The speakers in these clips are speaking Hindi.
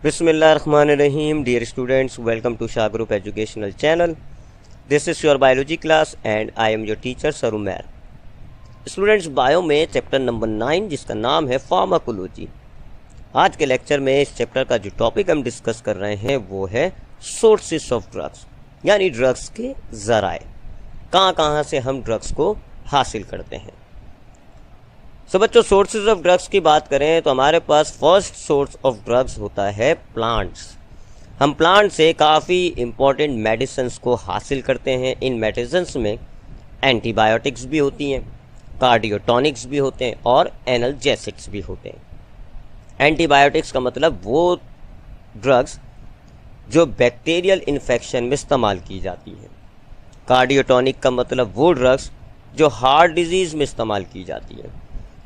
Bismillahirrahmanirrahim. Dear students, welcome to Shah Group Educational Channel. This is your biology class and I am your teacher Sarumer. Students, bio में चैप्टर नंबर 9 जिसका नाम है फार्माकोलॉजी। आज के लेक्चर में इस चैप्टर का जो टॉपिक हम डिस्कस कर रहे हैं वो है सोर्सेस ऑफ ड्रग्स, यानी ड्रग्स के जराए, कहाँ से हम ड्रग्स को हासिल करते हैं। सो बच्चों, सोर्सेज ऑफ ड्रग्स की बात करें तो हमारे पास फर्स्ट सोर्स ऑफ ड्रग्स होता है प्लांट्स। हम प्लांट से काफ़ी इंपॉर्टेंट मेडिसिन्स को हासिल करते हैं। इन मेडिसिन्स में एंटीबायोटिक्स भी होती हैं, कार्डियोटॉनिक्स भी होते हैं और एनाल्जेसिक्स भी होते हैं। एंटीबायोटिक्स का मतलब वो ड्रग्स जो बैक्टीरियल इन्फेक्शन में इस्तेमाल की जाती है। कार्डियोटॉनिक का मतलब वो ड्रग्स जो हार्ट डिजीज़ में इस्तेमाल की जाती है।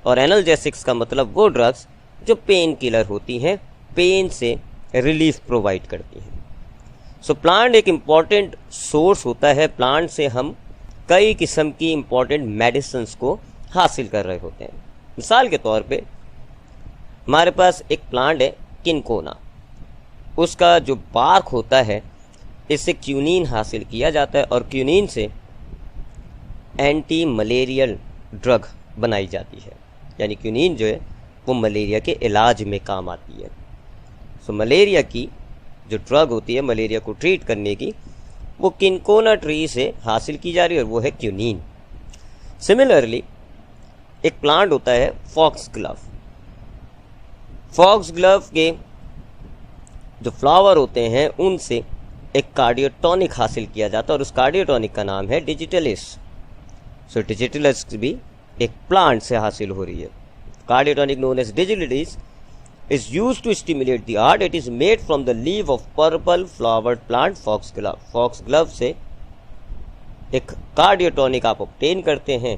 और एनाल्जेसिक्स का मतलब वो ड्रग्स जो पेन किलर होती हैं, पेन से रिलीफ प्रोवाइड करती हैं। सो प्लांट एक इम्पॉर्टेंट सोर्स होता है। प्लांट से हम कई किस्म की इम्पॉर्टेंट मेडिसिन्स को हासिल कर रहे होते हैं। मिसाल के तौर पे हमारे पास एक प्लांट है किनकोना, उसका जो बार्क होता है इससे क्यूनिन हासिल किया जाता है और क्यूनिन से एंटी मलेरियल ड्रग बनाई जाती है। यानी क्यूनिन जो है वो मलेरिया के इलाज में काम आती है। सो मलेरिया की जो ड्रग होती है मलेरिया को ट्रीट करने की, वो किनकोना ट्री से हासिल की जा रही है और वो है क्यूनिन। सिमिलरली एक प्लांट होता है फॉक्स ग्लव। फॉक्स ग्लव के जो फ्लावर होते हैं उनसे एक कार्डियोटॉनिक हासिल किया जाता है और उस कार्डियोटॉनिक का नाम है डिजिटलिस। सो डिजिटलिस भी एक प्लांट से हासिल हो रही है। Cardiotonic known as digitalis is used to stimulate the heart. It is made from the leaf of purple flowered plant foxglove. foxglove से एक कार्डियोटॉनिक आप ऑब्टेन करते हैं,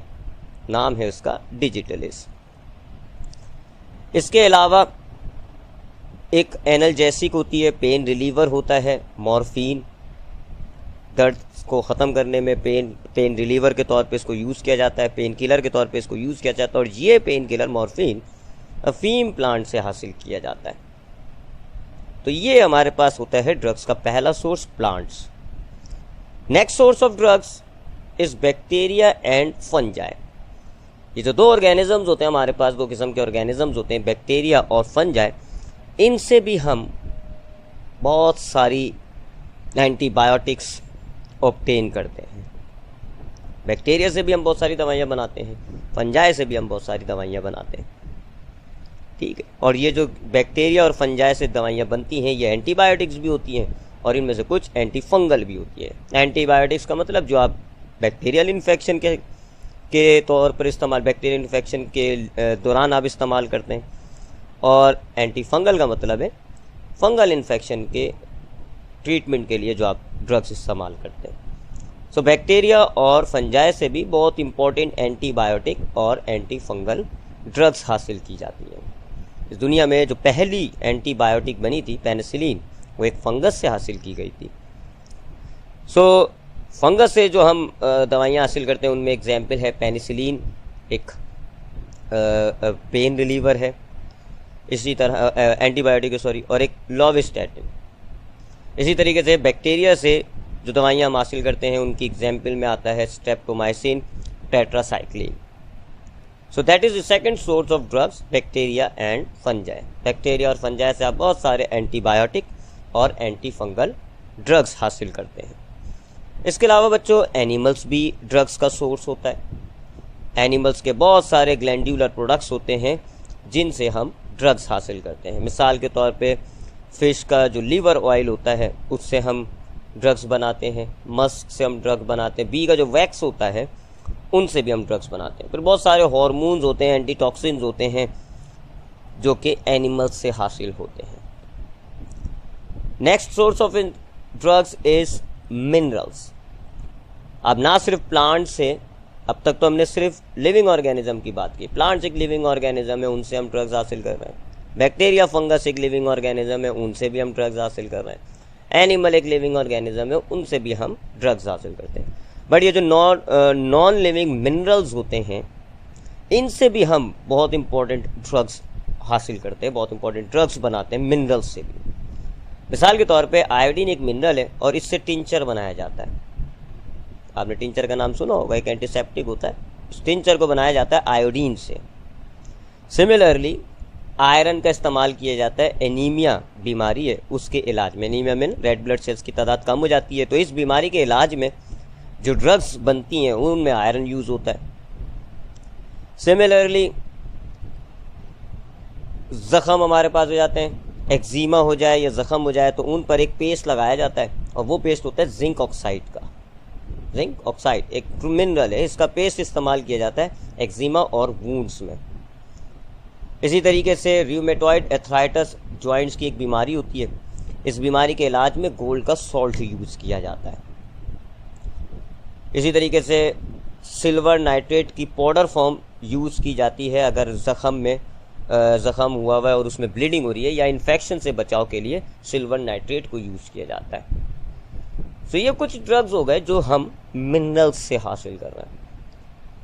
नाम है उसका डिजिटलिस। इसके अलावा एक एनाल्जेसिक होती है, पेन रिलीवर होता है, मॉर्फिन। दर्द को ख़त्म करने में पेन रिलीवर के तौर पे इसको यूज़ किया जाता है, पेन किलर के तौर पे इसको यूज़ किया जाता है। और ये पेन किलर मॉर्फिन अफीम प्लांट से हासिल किया जाता है। तो ये हमारे पास होता है ड्रग्स का पहला source, plants. Next source of drugs is bacteria and fungi. ये जो दो ऑर्गेनिजम्स होते हैं हमारे पास, दो किस्म के ऑर्गेनिजम्स होते हैं, बैक्टीरिया और फंजाई। इनसे भी हम बहुत सारी एंटीबायोटिक्स ऑब्टेन करते हैं। बैक्टीरिया से भी हम बहुत सारी दवाइयाँ बनाते हैं, फंजाई से भी हम बहुत सारी दवाइयाँ बनाते हैं, ठीक है। और ये जो बैक्टीरिया और फंजाई से दवाइयाँ बनती हैं ये एंटीबायोटिक्स भी होती हैं और इनमें से कुछ एंटी फंगल भी होती है। एंटीबायोटिक्स का मतलब जो आप बैक्टीरियल इन्फेक्शन के तौर पर इस्तेमाल, बैक्टीरियल इन्फेक्शन के दौरान आप इस्तेमाल करते हैं। और एंटी फंगल का मतलब है फंगल इन्फेक्शन के ट्रीटमेंट के लिए जो आप ड्रग्स इस्तेमाल करते हैं। सो बैक्टीरिया और फंजाई से भी बहुत इंपॉर्टेंट एंटीबायोटिक और एंटी फंगल ड्रग्स हासिल की जाती हैं। इस दुनिया में जो पहली एंटीबायोटिक बनी थी पेनिसिलिन, वो एक फंगस से हासिल की गई थी। सो फंगस से जो हम दवाइयाँ हासिल करते हैं उनमें एग्जाम्पल है पेनिसिलिन, एक पेन रिलीवर है, इसी तरह एंटीबायोटिक और एक लोविस्टैटिन। इसी तरीके से बैक्टीरिया से जो दवाइयाँ हम हासिल करते हैं उनकी एग्जाम्पल में आता है streptomycin, tetracycline. So that is the second source of drugs, bacteria and fungi. Bacteria और फंजाई से आप बहुत सारे एंटीबायोटिक और एंटी फंगल ड्रग्स हासिल करते हैं। इसके अलावा बच्चों एनिमल्स भी ड्रग्स का सोर्स होता है। एनिमल्स के बहुत सारे ग्लैंड्यूलर प्रोडक्ट्स होते हैं जिनसे हम ड्रग्स हासिल करते हैं। मिसाल के तौर पे फ़िश का जो लीवर ऑयल होता है उससे हम ड्रग्स बनाते हैं, मस्क से हम ड्रग बनाते हैं, बी का जो वैक्स होता है उनसे भी हम ड्रग्स बनाते हैं। फिर बहुत सारे हार्मोन्स होते हैं, एंटीटॉक्सिन्स होते हैं जो कि एनिमल्स से हासिल होते हैं। Next source of drugs is minerals. अब ना सिर्फ प्लांट से, अब तक तो हमने सिर्फ लिविंग ऑर्गेनिज्म की बात की। प्लांट्स एक लिविंग ऑर्गेनिज्म है, उनसे हम ड्रग्स हासिल कर रहे हैं। बैक्टीरिया फंगस एक लिविंग ऑर्गेनिज्म है, उनसे भी हम ड्रग्स हासिल कर रहे हैं। एनिमल एक लिविंग ऑर्गेनिज्म है, उनसे भी हम ड्रग्स हासिल करते हैं। बट ये जो नॉन लिविंग मिनरल्स होते हैं इनसे भी हम बहुत इंपॉर्टेंट ड्रग्स हासिल करते हैं, बहुत इंपॉर्टेंट ड्रग्स बनाते हैं मिनरल्स से भी। मिसाल के तौर पे आयोडीन एक मिनरल है और इससे टिंचर बनाया जाता है। आपने टिंचर का नाम सुना होगा, एक एंटीसेप्टिक होता है। इस टिंचर को बनाया जाता है आयोडीन से। सिमिलरली आयरन का इस्तेमाल किया जाता है, एनीमिया बीमारी है उसके इलाज में। एनीमिया में रेड ब्लड सेल्स की तादाद कम हो जाती है, तो इस बीमारी के इलाज में जो ड्रग्स बनती हैं उनमें आयरन यूज़ होता है। सिमिलरली ज़ख़म हमारे पास हो जाते हैं, एक्जीमा हो जाए या ज़ख़म हो जाए तो उन पर एक पेस्ट लगाया जाता है और वो पेस्ट होता है जिंक ऑक्साइड का। जिंक ऑक्साइड एक मिनरल है, इसका पेस्ट इस्तेमाल किया जाता है एक्जीमा और वूंड्स में। इसी तरीके से रूमेटॉइड एर्थराइटिस जॉइंट्स की एक बीमारी होती है, इस बीमारी के इलाज में गोल्ड का सॉल्ट यूज़ किया जाता है। इसी तरीके से सिल्वर नाइट्रेट की पाउडर फॉर्म यूज़ की जाती है अगर ज़ख़म में ज़ख़म हुआ हुआ है और उसमें ब्लीडिंग हो रही है या इन्फेक्शन से बचाव के लिए सिल्वर नाइट्रेट को यूज़ किया जाता है। तो ये कुछ ड्रग्स हो गए जो हम मिनरल्स से हासिल कर रहे हैं।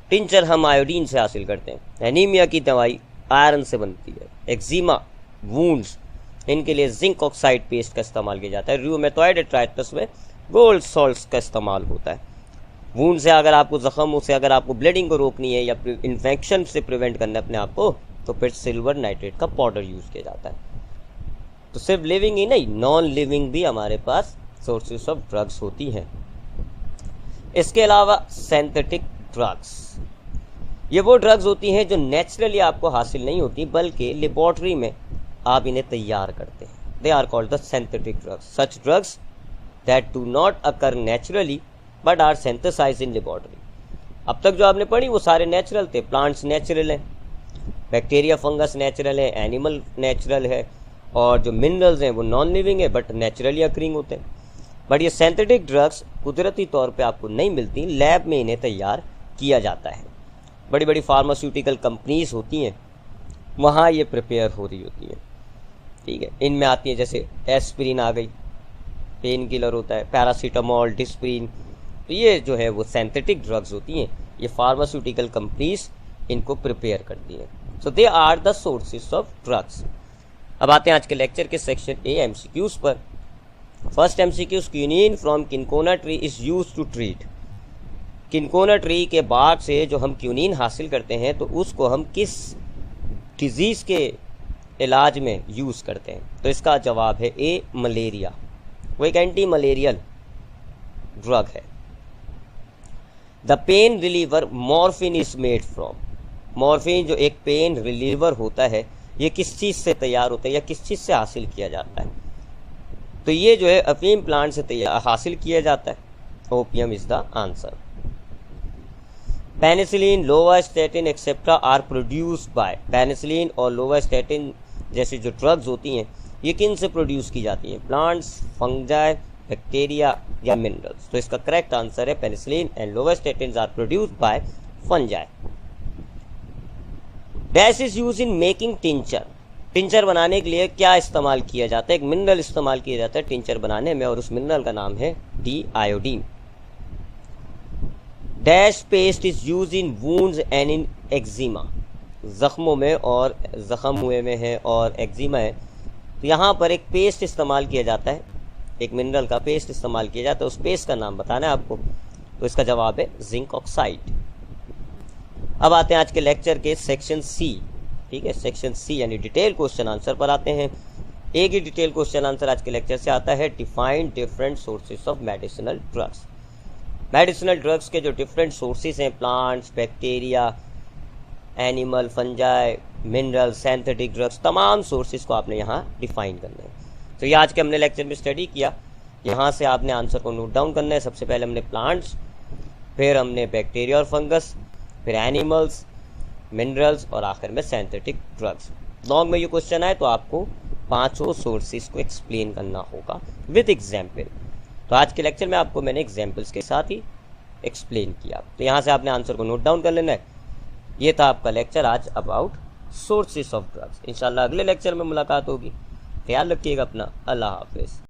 टिंचर हम आयोडीन से हासिल करते हैं। एनीमिया की दवाई आयरन से बनती है। एक्जीमा, वूंड्स, इनके लिए जिंक ऑक्साइड पेस्ट का इस्तेमाल किया जाता है। रूमेटॉइड आर्थराइटिस में गोल्ड सॉल्ट्स का इस्तेमाल होता है। वूंड से अगर आपको ज़ख़म से अगर आपको ब्लीडिंग को रोकनी है या इन्फेक्शन से प्रिवेंट करना है अपने आप को, तो फिर सिल्वर नाइट्रेट का पाउडर यूज़ किया जाता है। तो सिर्फ लिविंग ही नहीं, नॉन लिविंग भी हमारे पास सोर्सेस ऑफ ड्रग्स होती हैं। इसके अलावा सिंथेटिक ड्रग्स, ये वो ड्रग्स होती हैं जो नेचुरली आपको हासिल नहीं होती बल्कि लेबॉर्ट्री में आप इन्हें तैयार करते हैं। They are called the synthetic drugs. Such drugs that do not occur naturally but are synthesised in laboratory. अब तक जो आपने पढ़ी वो सारे नेचुरल थे। प्लांट्स नेचुरल हैं, बैक्टीरिया फंगस नेचुरल है, एनिमल नेचुरल है, और जो मिनरल्स हैं वो नॉन लिविंग है बट नेचुरली अकरिंग होते हैं। बट ये सिंथेटिक ड्रग्स कुदरती तौर पे आपको नहीं मिलती, लैब में इन्हें तैयार किया जाता है। बड़ी बड़ी फार्मास्यूटिकल कंपनीज होती हैं, वहाँ ये प्रिपेयर हो रही होती हैं। ठीक है, इनमें आती है जैसे एस्पिरिन आ गई, पेन किलर होता है, पैरासीटामोल, डिस्प्रिन, तो ये जो है वो सिंथेटिक ड्रग्स होती हैं। ये फार्मास्यूटिकल कंपनीज इनको प्रिपेयर करती हैं। So they are the sources of drugs. अब आते हैं आज के लेक्चर के सेक्शन ए एमसीक्यूज पर। First MCQs, quinine from cinchona tree is used to treat. Cinchona tree के बाग से जो हम क्विनीन हासिल करते हैं तो उसको हम किस डिजीज़ के इलाज में यूज़ करते हैं? तो इसका जवाब है ए, मलेरिया। वो एक एंटी मलेरियल ड्रग है। The pain reliever morphine is made from. Morphine जो एक पेन रिलीवर होता है, ये किस चीज़ से तैयार होता है या किस चीज़ से हासिल किया जाता है? तो ये जो है अफीम प्लांट से हासिल किया जाता है। Opium is the answer. Penicillin, lovastatin etcetera are produced by. Penicillin और लोवास्टैटिन जैसी जो ड्रग्स होती हैं ये किन से प्रोड्यूस की जाती हैं? प्लांट्स, फंजाई, बैक्टीरिया या मिनरल्स। तो इसका करेक्ट आंसर है penicillin and lovastatin are produced by fungi. Dash is use in making tincture. Tincture बनाने के लिए क्या इस्तेमाल किया जाता है? एक मिनरल इस्तेमाल किया जाता है टिंचर बनाने में और उस मिनरल का नाम है D iodine. Dash paste is use in wounds and in eczema. जख्मों में और जख्म हुए में है और एक्जिमा है, तो यहाँ पर एक पेस्ट इस्तेमाल किया जाता है, एक मिनरल का पेस्ट इस्तेमाल किया जाता है। उस पेस्ट का नाम बताना है आपको, तो इसका जवाब है जिंक ऑक्साइड। अब आते हैं आज के लेक्चर के सेक्शन सी। ठीक है, सेक्शन सी यानी डिटेल क्वेश्चन आंसर पर आते हैं। एक ही डिटेल क्वेश्चन आंसर आज के लेक्चर से आता है। Define different sources of medicinal drugs. Medicinal drugs के जो डिफरेंट सोर्सेज हैं, plants, bacteria, animal, fungi, mineral, synthetic drugs, तमाम सोर्सेज को आपने यहाँ डिफाइन करना है। तो ये आज के हमने लेक्चर में स्टडी किया। यहाँ से आपने आंसर को नोट डाउन करना है। सबसे पहले हमने प्लांट्स, फिर हमने बैक्टीरिया और फंगस, फिर एनिमल्स, मिनरल्स और आखिर में सिंथेटिक ड्रग्स। लॉन्ग में ये क्वेश्चन आए तो आपको पांचों सोर्सेज को एक्सप्लेन करना होगा विद एग्जाम्पल। तो आज के लेक्चर में आपको मैंने एग्जाम्पल्स के साथ ही एक्सप्लेन किया। तो यहाँ से आपने आंसर को नोट डाउन कर लेना है। ये था आपका लेक्चर आज अबाउट सोर्सेज ऑफ ड्रग्स। इंशाल्लाह अगले लेक्चर में मुलाकात होगी। ख्याल रखिएगा अपना। अल्लाह हाफिज़।